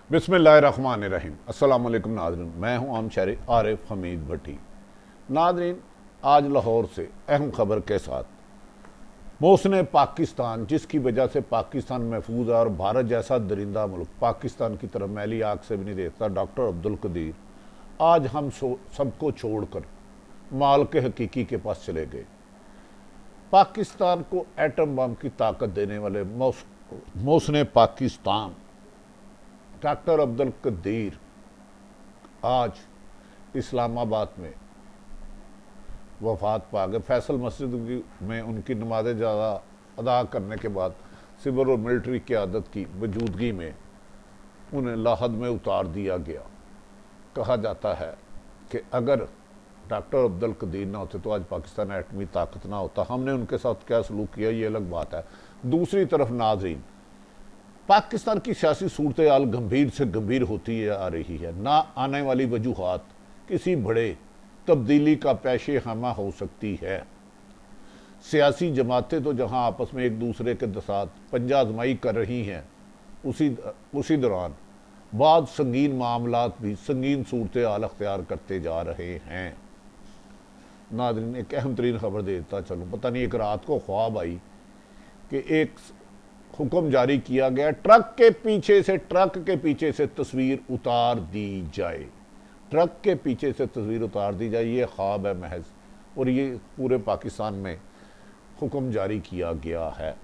बिस्मिल्लाहिर्रहमानिर्रहीम। अस्सलाम वालेकुम नाज़रीन, मैं हूं आम शहरी आरिफ हमीद भट्टी। नाज़रीन, आज लाहौर से अहम खबर के साथ मोहसिन पाकिस्तान, जिसकी वजह से पाकिस्तान महफूज है और भारत जैसा दरिंदा मुल्क पाकिस्तान की तरफ मैली आग से भी नहीं देखता, डॉक्टर अब्दुल कदीर आज हम सबको छोड़कर माल के हकीकी के पास चले गए। पाकिस्तान को एटम बम की ताकत देने वाले मोहसिन पाकिस्तान डॉक्टर अब्दुल कदीर आज इस्लामाबाद में वफात पा गए। फैसल मस्जिद में उनकी नमाज ज़्यादा अदा करने के बाद सिविल और मिलिट्री क़यादत की मौजूदगी में उन्हें लाहद में उतार दिया गया। कहा जाता है कि अगर डॉक्टर अब्दुल कदीर ना होते तो आज पाकिस्तान एटमी ताकत ना होता। हमने उनके साथ क्या सलूक किया ये अलग बात है। दूसरी तरफ नाज़रीन, पाकिस्तान की सियासी सूरत हाल गंभीर से गंभीर होती आ रही है। ना आने वाली वजूहात किसी बड़े तब्दीली का पेशे खमा हो सकती है। सियासी जमातें तो जहां आपस में एक दूसरे के साथ पंजा आजमाई कर रही हैं, उसी दौरान बाद संगीन मामलात भी संगीन सूरत हाल अख्तियार करते जा रहे हैं। नाज़रीन, एक अहम तरीन खबर देता चलूँ। पता नहीं, एक रात को ख्वाब आई कि एक हुक्म जारी किया गया, ट्रक के पीछे से तस्वीर उतार दी जाए। ट्रक के पीछे से तस्वीर उतार दी जाए, ये ख्वाब है महज, और ये पूरे पाकिस्तान में हुक्म जारी किया गया है।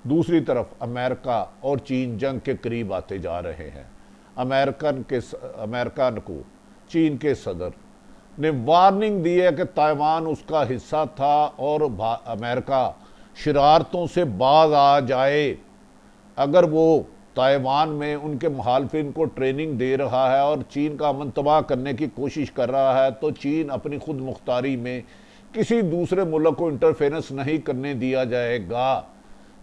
दूसरी तरफ अमेरिका और चीन जंग के करीब आते जा रहे हैं। अमेरिका को चीन के सदर ने वार्निंग दी है कि ताइवान उसका हिस्सा था और अमेरिका शरारतों से बाज आ जाए। अगर वो ताइवान में उनके मुखालिफिन को ट्रेनिंग दे रहा है और चीन का अमन तबाह करने की कोशिश कर रहा है, तो चीन अपनी खुद मुख्तारी में किसी दूसरे मुल्क को इंटरफेरेंस नहीं करने दिया जाएगा।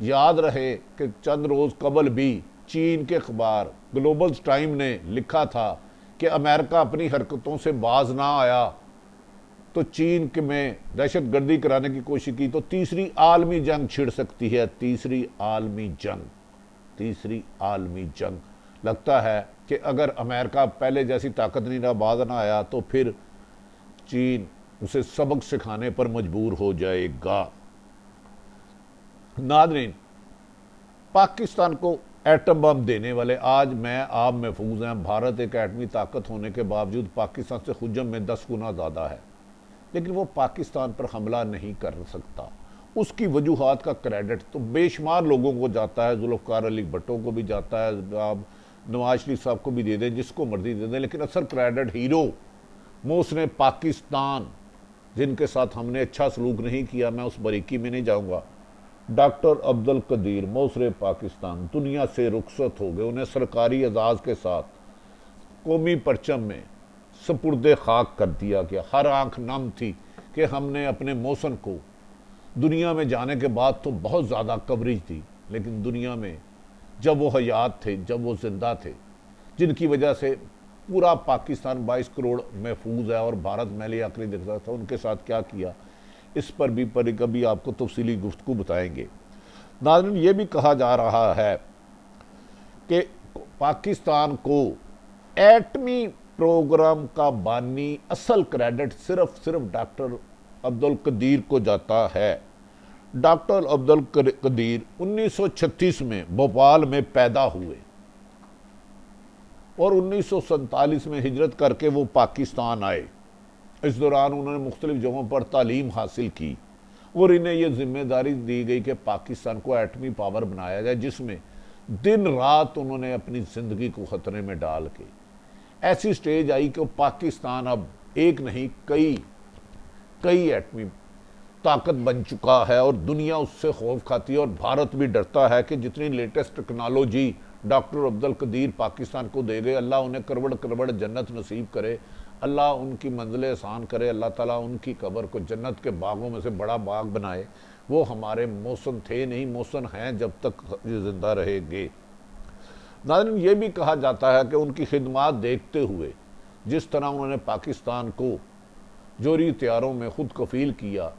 याद रहे कि चंद रोज़ कबल भी चीन के अखबार ग्लोबल टाइम ने लिखा था कि अमेरिका अपनी हरकतों से बाज ना आया तो चीन के में दहशत गर्दी कराने की कोशिश की तो तीसरी आलमी जंग छिड़ सकती है। तीसरी आलमी जंग लगता है कि अगर अमेरिका पहले जैसी ताकत नहीं रहा, बाज ना आया, तो फिर चीन उसे सबक सिखाने पर मजबूर हो जाएगा। नाज़रीन, पाकिस्तान को एटम बम देने वाले आज मैं आप महफूज हैं। भारत एक एटमी ताकत होने के बावजूद पाकिस्तान से हुज्जम में 10 गुना ज़्यादा है, लेकिन वो पाकिस्तान पर हमला नहीं कर सकता। उसकी वजूहात का क्रेडिट तो बेशुमार लोगों को जाता है, जुल्फ़िकार अली भट्टो को भी जाता है, आप नवाज शरीफ साहब को भी दे दें, जिसको मर्जी दे दें, लेकिन असल क्रेडिट हीरो मोहसिन पाकिस्तान, जिनके साथ हमने अच्छा सलूक नहीं किया, मैं उस बारीकी में नहीं जाऊँगा, डॉक्टर अब्दुल कदीर मोहसिन पाकिस्तान दुनिया से रुखसत हो गए। उन्हें सरकारी एजाज़ के साथ कौमी परचम में सपुर्दे खाक कर दिया गया। हर आंख नम थी कि हमने अपने मोहसिन को दुनिया में जाने के बाद तो बहुत ज़्यादा कवरेज दी, लेकिन दुनिया में जब वो हयात थे, जब वो जिंदा थे, जिनकी वजह से पूरा पाकिस्तान 22 करोड़ महफूज है और भारत मैली आखिरी दिखता था, उनके साथ क्या किया, इस पर भी कभी आपको तफसीली गुफ्तगू बताएंगे। नाज़रीन, ये भी कहा जा रहा है कि पाकिस्तान को एटमी प्रोग्राम का बानी असल क्रेडिट सिर्फ डॉक्टर अब्दुल कदीर को जाता है। डॉक्टर अब्दुल कदीर 1936 में भोपाल में पैदा हुए और 1947 में हिजरत करके वो पाकिस्तान आए। इस दौरान उन्होंने मुख्तलिफ जगहों पर तालीम हासिल की और इन्हें यह जिम्मेदारी दी गई कि पाकिस्तान को एटमी पावर बनाया जाए, जिसमें दिन रात उन्होंने अपनी ज़िंदगी को ख़तरे में डाल के ऐसी स्टेज आई कि पाकिस्तान अब एक नहीं कई एटमी ताकत बन चुका है और दुनिया उससे खौफ खाती है और भारत भी डरता है कि जितनी latest technology doctor Abdul Qadeer Pakistan को दे गए, अल्लाह उन्हें करवड़ जन्नत नसीब करे, अल्लाह उनकी मंजिलें आसान करे, अल्लाह ताला उनकी कब्र को जन्नत के बागों में से बड़ा बाग बनाए। वो हमारे मोहसिन थे नहीं, मोहसिन हैं जब तक ये जिंदा रहेंगे। नाज़रीन, ये भी कहा जाता है कि उनकी खिदमात देखते हुए जिस तरह उन्होंने पाकिस्तान को जोरी तैयारों में खुद कफील किया,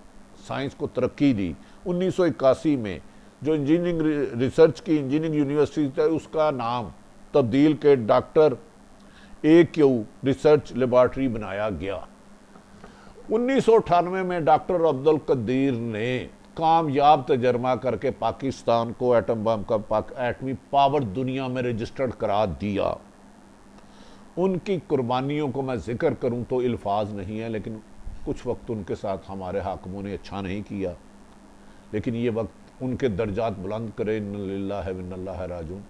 साइंस को तरक्की दी, 1981 में जो इंजीनियरिंग रिसर्च की इंजीनियरिंग यूनिवर्सिटी है उसका नाम तब्दील के डॉक्टर AQ रिसर्च लेबॉर्ट्री बनाया गया। 1998 में डॉक्टर अब्दुल कदीर ने कामयाब तजर्बा करके पाकिस्तान को एटम बम का एटमी पावर दुनिया में रजिस्टर्ड करा दिया। उनकी कुर्बानियों को मैं जिक्र करूं तो अल्फाज नहीं है, लेकिन कुछ वक्त उनके साथ हमारे हाकिमों ने अच्छा नहीं किया, लेकिन ये वक्त उनके दर्जात बुलंद करे। इन्ना लिल्लाहि व इन्ना इलैहि राजिऊन।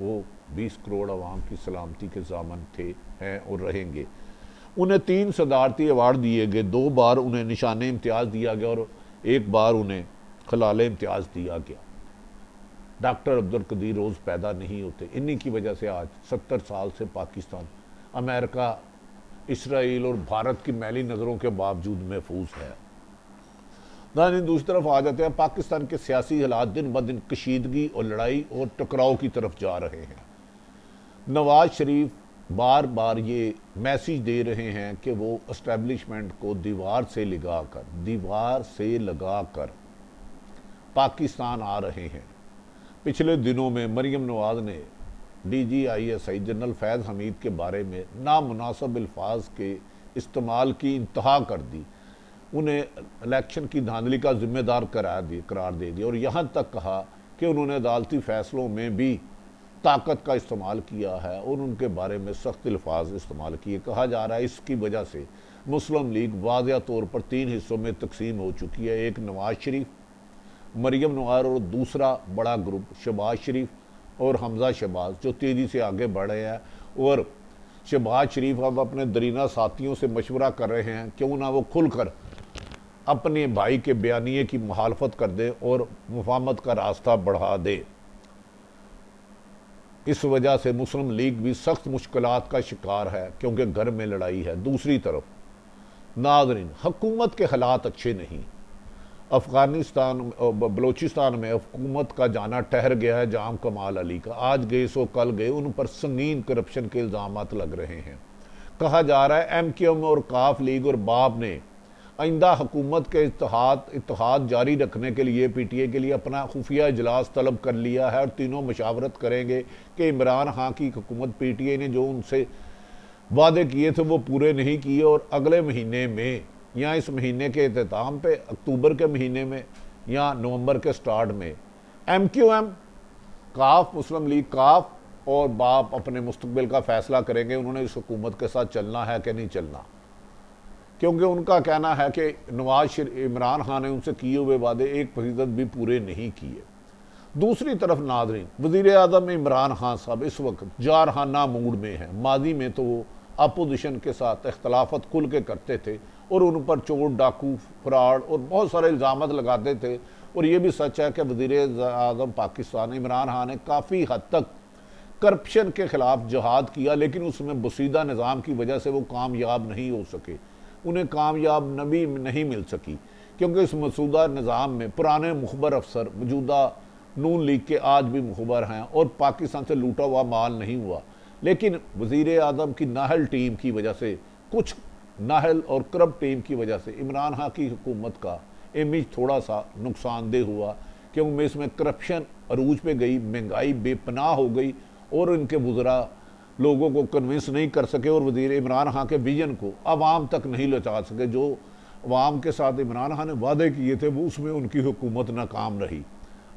वो 20 करोड़ अवाम की सलामती के ज़ामन थे, हैं और रहेंगे। उन्हें 3 सदारती अवार्ड दिए गए, 2 बार उन्हें निशान इम्तियाज़ दिया गया और 1 बार उन्हें खलाल इम्तियाज़ दिया गया। डॉक्टर अब्दुल कदीर रोज़ पैदा नहीं होते। इन्हीं की वजह से आज 70 साल से पाकिस्तान अमेरिका, इसराइल और भारत की मैली नज़रों के बावजूद महफूज है। नाज़रीन, दूसरी तरफ आ जाते हैं। पाकिस्तान के सियासी हालात दिन ब दिन कशीदगी और लड़ाई और टकराव की तरफ जा रहे हैं। नवाज शरीफ बार बार ये मैसेज दे रहे हैं कि वो एस्टेब्लिशमेंट को दीवार से लगाकर पाकिस्तान आ रहे हैं। पिछले दिनों में मरियम नवाज ने DGISI जनरल फैज़ हमीद के बारे में नामुनासिब अल्फाज के इस्तेमाल की इंतहा कर दी, उन्हें इलेक्शन की धांधली का जिम्मेदार करार दे दिया और यहाँ तक कहा कि उन्होंने अदालती फैसलों में भी ताकत का इस्तेमाल किया है और उनके बारे में सख्त अल्फाज इस्तेमाल किए। कहा जा रहा है इसकी वजह से मुस्लिम लीग वाज़िया तौर पर 3 हिस्सों में तकसीम हो चुकी है। एक नवाज शरीफ, मरियम नवाज और दूसरा बड़ा ग्रुप शहबाज शरीफ और हमजा शहबाज, जो तेज़ी से आगे बढ़ रहे हैं। और शहबाज शरीफ अब अपने दरीना साथियों से मशवरा कर रहे हैं क्यों ना वो खुलकर अपने भाई के बयानिए की मुखालफत कर दे और मुफाहमत का रास्ता बढ़ा दे। इस वजह से मुस्लिम लीग भी सख्त मुश्किलात का शिकार है क्योंकि घर में लड़ाई है। दूसरी तरफ नाज़रीन, हुकूमत के हालात अच्छे नहीं। अफ़गानिस्तान बलोचिस्तान में हुकूमत का जाना ठहर गया है। जाम कमाल अली का आज गए सो कल गए, उन पर संगीन करप्शन के इल्ज़ामात लग रहे हैं। कहा जा रहा है MQM और काफ लीग और बाब ने आइंदा हुकूमत के इत्तेहाद जारी रखने के लिए PTI के लिए अपना खुफिया इजलास तलब कर लिया है और तीनों मशावरत करेंगे कि इमरान खान की हुकूमत PTI ने जो उनसे वादे किए थे वो पूरे नहीं किए और अगले महीने में या इस महीने के अख्ताम पे, अक्टूबर के महीने में या नवंबर के स्टार्ट में MQM, काफ, मुस्लिम लीग काफ और बाप अपने मुस्तकबिल का फैसला करेंगे उन्होंने इस हुकूमत के साथ चलना है कि नहीं चलना, क्योंकि उनका कहना है कि इमरान खान ने उनसे किए हुए वादे 1% भी पूरे नहीं किए। दूसरी तरफ नाज़रीन, वज़ीर आज़म इमरान खान साहब इस वक्त जारहाना मूड में हैं। माजी में तो वो अपोजिशन के साथ इख्तलाफत खुल के करते थे और उन पर चोर, डाकू, फ्रॉड और बहुत सारे इल्ज़ाम लगाते थे। और ये भी सच है कि वज़ीर आज़म पाकिस्तान इमरान खान ने काफ़ी हद तक करप्शन के ख़िलाफ़ जहाद किया, लेकिन उसमें बसीदा निज़ाम की वजह से वो कामयाब नहीं हो सके, उन्हें कामयाब नबी नहीं मिल सकी, क्योंकि इस मसूदा निज़ाम में पुराने मुखबर अफसर मौजूदा नून लीग के आज भी मुखबर हैं और पाकिस्तान से लूटा हुआ माल नहीं हुआ। लेकिन वज़ीर आज़म की नाहल टीम की वजह से, कुछ नाहल और करप्ट टीम की वजह से इमरान खान की हुकूमत का इमेज थोड़ा सा नुकसानदेह हुआ, क्योंकि इसमें करप्शन अरूज पे गई, महंगाई बेपनाह हो गई और इनके वज़रा लोगों को कन्विंस नहीं कर सके और वज़ीर इमरान खान के विजन को आवाम तक नहीं लौटा सके। जो आवाम के साथ इमरान खान ने वादे किए थे वो उसमें उनकी हुकूमत नाकाम रही।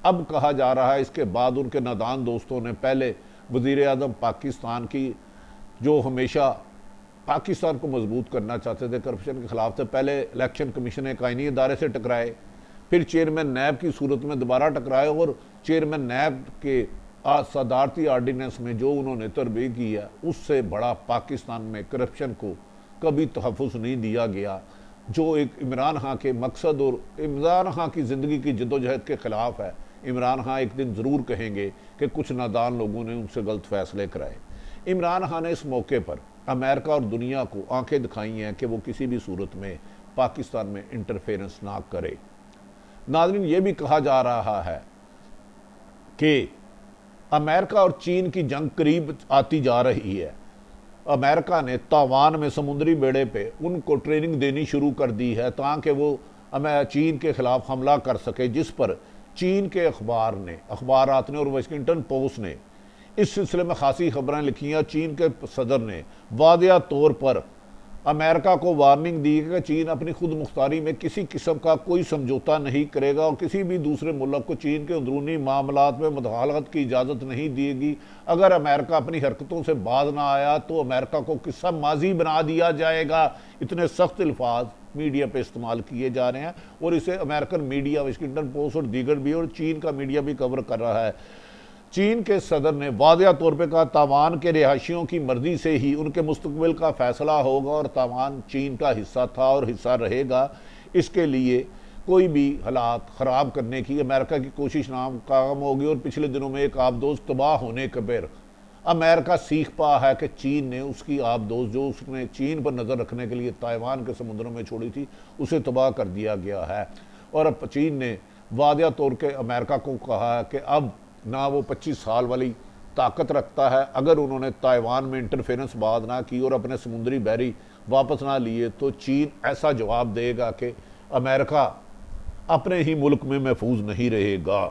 अब कहा जा रहा है इसके बाद उनके नादान दोस्तों ने पहले वज़ीर आज़म पाकिस्तान की, जो हमेशा पाकिस्तान को मजबूत करना चाहते थे, करप्शन के ख़िलाफ़ थे, पहले इलेक्शन कमीशन एक आइनी इदारे से टकराए, फिर चेयरमैन नैब की सूरत में दोबारा टकराए और चेयरमैन नैब के सदारती आर्डीनेंस में जो उन्होंने तरबीह की है उससे बड़ा पाकिस्तान में करप्शन को कभी तहफ़्फ़ुज़ नहीं दिया गया, जो एक इमरान खान के मकसद और इमरान खान की ज़िंदगी की जद्दोजहद के ख़िलाफ़ है। इमरान खान एक दिन ज़रूर कहेंगे कि कुछ नादान लोगों ने उनसे गलत फ़ैसले कराए। इमरान खान ने इस मौके पर अमेरिका और दुनिया को आंखें दिखाई हैं कि वो किसी भी सूरत में पाकिस्तान में इंटरफेरेंस ना करे। नाज़रीन, ये भी कहा जा रहा है कि अमेरिका और चीन की जंग करीब आती जा रही है। अमेरिका ने ताइवान में समुद्री बेड़े पे उनको ट्रेनिंग देनी शुरू कर दी है ताकि वो चीन के ख़िलाफ़ हमला कर सके, जिस पर चीन के अखबारात ने और वाशिंगटन पोस्ट ने इस सिलसिले में खासी खबरें लिखी हैं। चीन के सदर ने वादिया तौर पर अमेरिका को वार्निंग दी कि चीन अपनी खुद मुख्तारी में किसी किस्म का कोई समझौता नहीं करेगा और किसी भी दूसरे मुल्क को चीन के अंदरूनी मामलात में मुदाखलत की इजाज़त नहीं देगी। अगर अमेरिका अपनी हरकतों से बाज ना आया तो अमेरिका को किस्सा माजी बना दिया जाएगा। इतने सख्त अल्फाज मीडिया पे इस्तेमाल किए जा रहे हैं और इसे अमेरिकन मीडिया, वाशिंगटन पोस्ट और दीगर भी और चीन का मीडिया भी कवर कर रहा है। चीन के सदर ने वादिया तौर पर कहा ताइवान के रिहायशियों की मर्जी से ही उनके मुस्तकबिल का फैसला होगा और ताइवान चीन का हिस्सा था और हिस्सा रहेगा। इसके लिए कोई भी हालात ख़राब करने की अमेरिका की कोशिश नाकाम होगी और पिछले दिनों में एक आबदोज तबाह होने के बाद अमेरिका सीख पा है कि चीन ने उसकी आबदोज जो उसने चीन पर नज़र रखने के लिए ताइवान के समुद्रों में छोड़ी थी उसे तबाह कर दिया गया है। और अब चीन ने वादिया तौर के अमेरिका को कहा है कि अब ना वो 25 साल वाली ताकत रखता है। अगर उन्होंने ताइवान में इंटरफेरेंस बात ना की और अपने समुद्री बहरी वापस ना लिए तो चीन ऐसा जवाब देगा कि अमेरिका अपने ही मुल्क में महफूज नहीं रहेगा।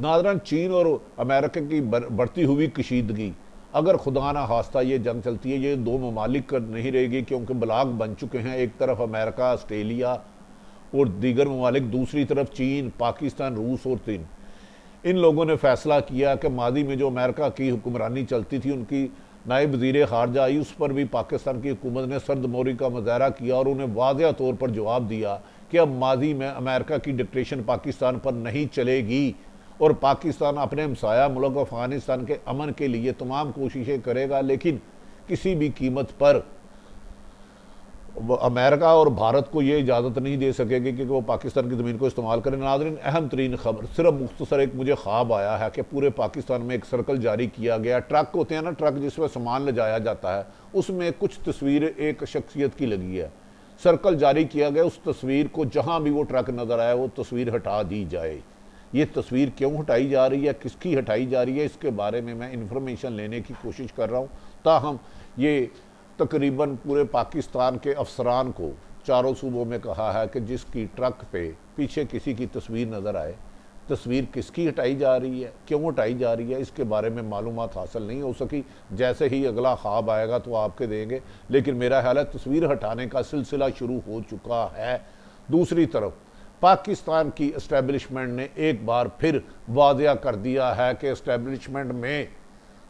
नाज़रीन, चीन और अमेरिका की बढ़ती हुई कशीदगी, अगर खुदा ना खास्ता ये जंग चलती है, ये दो ममालिक कर नहीं रहेगी क्योंकि ब्लाक बन चुके हैं। एक तरफ अमेरिका, ऑस्ट्रेलिया और दीगर ममालिक, दूसरी तरफ चीन, पाकिस्तान, रूस और चीन। इन लोगों ने फैसला किया कि मादी में जो अमेरिका की हुक्मरानी चलती थी, उनकी नायब वज़ीर ख़ारजा आई, उस पर भी पाकिस्तान की हुकूमत ने सर्दमोरी का मुजाहरा किया और उन्हें वाज़ेह तौर पर जवाब दिया कि अब मादी में अमेरिका की डिक्टेशन पाकिस्तान पर नहीं चलेगी और पाकिस्तान अपने हमसाया मुल्क अफ़गानिस्तान के अमन के लिए तमाम कोशिशें करेगा, लेकिन किसी भी कीमत पर अमेरिका और भारत को ये इजाज़त नहीं दे सकेगी कि वो पाकिस्तान की ज़मीन को इस्तेमाल करें। नाज़रीन, अहम तरीन खबर, सिर्फ मुख्तसर एक मुझे ख्वाब आया है कि पूरे पाकिस्तान में एक सर्कल जारी किया गया। ट्रक होते हैं ना, ट्रक जिसमें सामान ले जाया जाता है, उसमें कुछ तस्वीर एक शख्सियत की लगी है। सर्कल जारी किया गया, उस तस्वीर को जहाँ भी वो ट्रक नज़र आया वो तस्वीर हटा दी जाए। ये तस्वीर क्यों हटाई जा रही है, किसकी हटाई जा रही है, इसके बारे में मैं इन्फॉर्मेशन लेने की कोशिश कर रहा हूँ। ताहम ये तकरीबन पूरे पाकिस्तान के अफसरान को चारों सूबों में कहा है कि जिसकी ट्रक पे पीछे किसी की तस्वीर नज़र आए, तस्वीर किसकी हटाई जा रही है, क्यों हटाई जा रही है, इसके बारे में मालूमात हासिल नहीं हो सकी। जैसे ही अगला ख्वाब आएगा तो आपके देंगे, लेकिन मेरा ख्याल है तस्वीर हटाने का सिलसिला शुरू हो चुका है। दूसरी तरफ पाकिस्तान की इस्टेब्लिशमेंट ने एक बार फिर वादिया कर दिया है कि इस्टेब्लिशमेंट में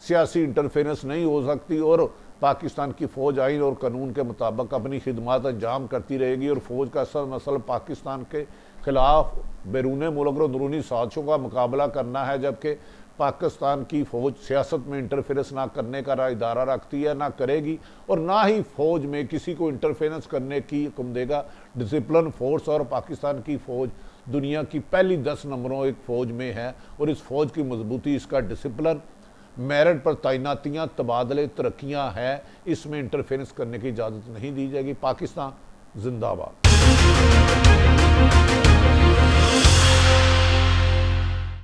सियासी इंटरफेरेंस नहीं हो सकती और पाकिस्तान की फ़ौज आइन और कानून के मुताबिक अपनी खिदमत अंजाम करती रहेगी और फ़ौज का असल मसला पाकिस्तान के ख़िलाफ़ बैरून मुल्क और अंदरूनी साजिशों का मुकाबला करना है, जबकि पाकिस्तान की फ़ौज सियासत में इंटरफेरेंस ना करने का इदारा रखती है, ना करेगी और ना ही फ़ौज में किसी को इंटरफेरेंस करने की हुक्म देगा। डिसिप्लिन फ़ोर्स और पाकिस्तान की फ़ौज दुनिया की पहली 10 नंबरों एक फ़ौज में है और इस फ़ौज की मजबूती इसका डिसिप्लिन, मेरिट पर तैनातियाँ, तबादले, तरक्कियाँ हैं, इसमें इंटरफेरेंस करने की इजाज़त नहीं दी जाएगी। पाकिस्तान जिंदाबाद।